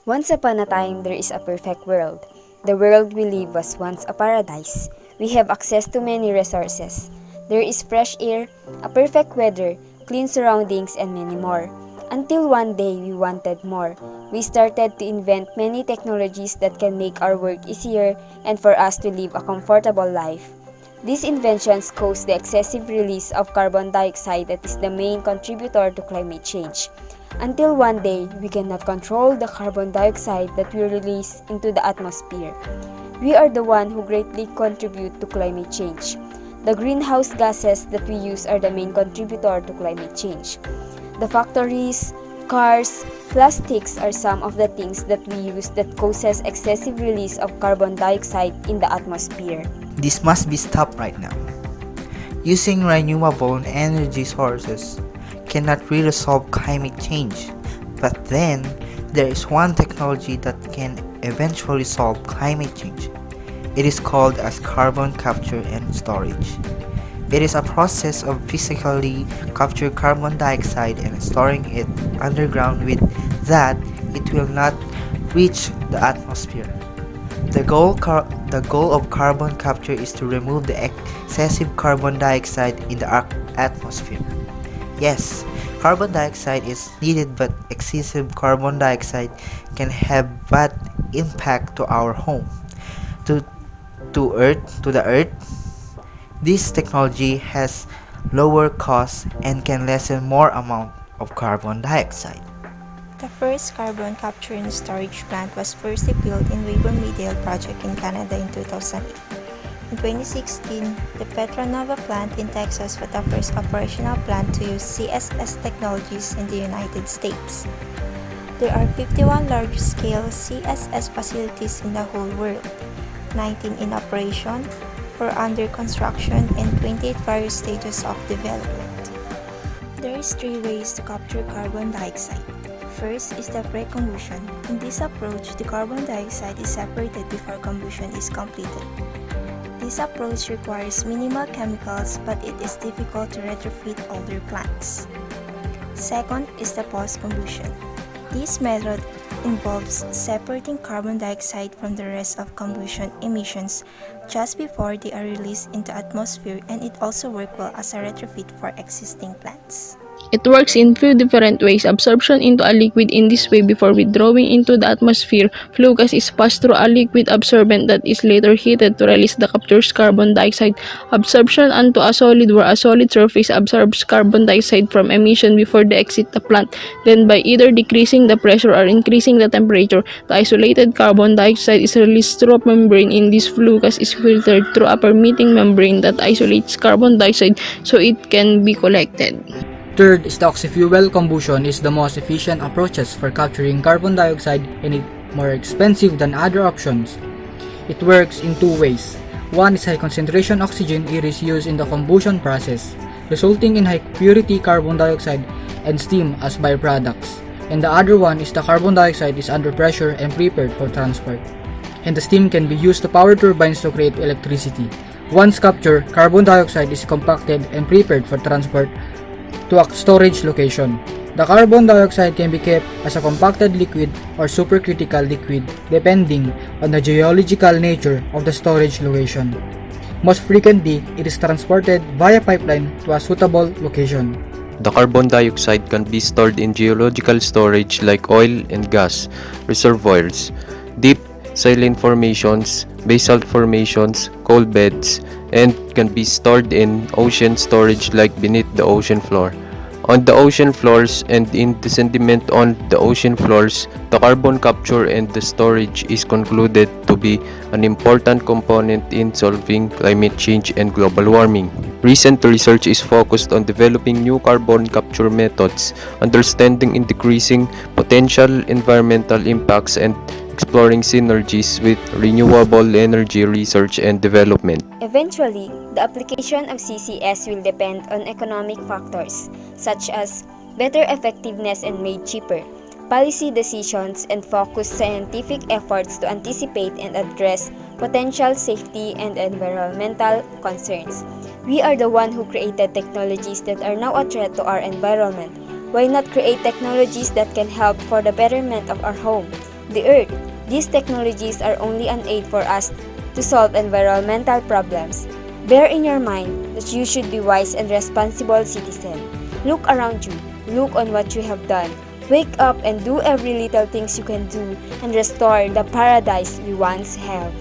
Once upon a time, there is a perfect world. The world we live was once a paradise. We have access to many resources. There is fresh air, a perfect weather, clean surroundings, and many more. Until one day we wanted more. We started to invent many technologies that can make our work easier and for us to live a comfortable life. These inventions cause the excessive release of carbon dioxide that is the main contributor to climate change. Until one day, we cannot control the carbon dioxide that we release into the atmosphere. We are the one who greatly contribute to climate change. The greenhouse gases that we use are the main contributor to climate change. The factories, cars, plastics are some of the things that we use that causes excessive release of carbon dioxide in the atmosphere. This must be stopped right now. Using renewable energy sources cannot really solve climate change, but then there is one technology that can eventually solve climate change. It is called as carbon capture and storage. It is a process of physically capture carbon dioxide and storing it underground with that it will not reach the atmosphere. The goal of carbon capture is to remove the excessive carbon dioxide in the atmosphere. Yes, carbon dioxide is needed, but excessive carbon dioxide can have bad impact to our home, to to the earth. This technology has lower costs and can lessen more amount of carbon dioxide. The first carbon capture and storage plant was first built in Weyburn-Meadale project in Canada in 2008. In 2016, the Petronova plant in Texas was the first operational plant to use CSS technologies in the United States. There are 51 large-scale CSS facilities in the whole world, 19 in operation, 4 under construction, and 28 various stages of development. There is 3 ways to capture carbon dioxide. First is the pre-combustion. In this approach, the carbon dioxide is separated before combustion is completed. This approach requires minimal chemicals, but it is difficult to retrofit older plants. Second is the post-combustion. This method involves separating carbon dioxide from the rest of combustion emissions just before they are released into the atmosphere, and it also works well as a retrofit for existing plants. It works in few different ways. Absorption into a liquid in this way before withdrawing into the atmosphere. Flue gas is passed through a liquid absorbent that is later heated to release the captured carbon dioxide. Absorption onto a solid where a solid surface absorbs carbon dioxide from emission before they exit the plant. Then by either decreasing the pressure or increasing the temperature, the isolated carbon dioxide is released through a membrane. In this flue gas is filtered through a permitting membrane that isolates carbon dioxide so it can be collected. Third is the oxy-fuel combustion is the most efficient approaches for capturing carbon dioxide and it more expensive than other options. It works in 2 ways. One is high concentration oxygen. It is used in the combustion process, resulting in high purity carbon dioxide and steam as byproducts. And the other one is the carbon dioxide is under pressure and prepared for transport. And the steam can be used to power turbines to create electricity. Once captured, carbon dioxide is compacted and prepared for transport to a storage location. The carbon dioxide can be kept as a compacted liquid or supercritical liquid depending on the geological nature of the storage location. Most frequently, it is transported via pipeline to a suitable location. The carbon dioxide can be stored in geological storage like oil and gas reservoirs, deep saline formations, basalt formations, coal beds, and can be stored in ocean storage like beneath the ocean floor. On the ocean floors and in the sediment on the ocean floors, the carbon capture and the storage is concluded to be an important component in solving climate change and global warming. Recent research is focused on developing new carbon capture methods, understanding and decreasing potential environmental impacts, and exploring synergies with renewable energy research and development. Eventually, the application of CCS will depend on economic factors such as better effectiveness and made cheaper, policy decisions, and focused scientific efforts to anticipate and address potential safety and environmental concerns. We are the one who created technologies that are now a threat to our environment. Why not create technologies that can help for the betterment of our home? the earth. These technologies are only an aid for us to solve environmental problems. Bear in your mind that you should be wise and responsible citizen. Look around you. Look on what you have done. Wake up and do every little things you can do and restore the paradise we once have.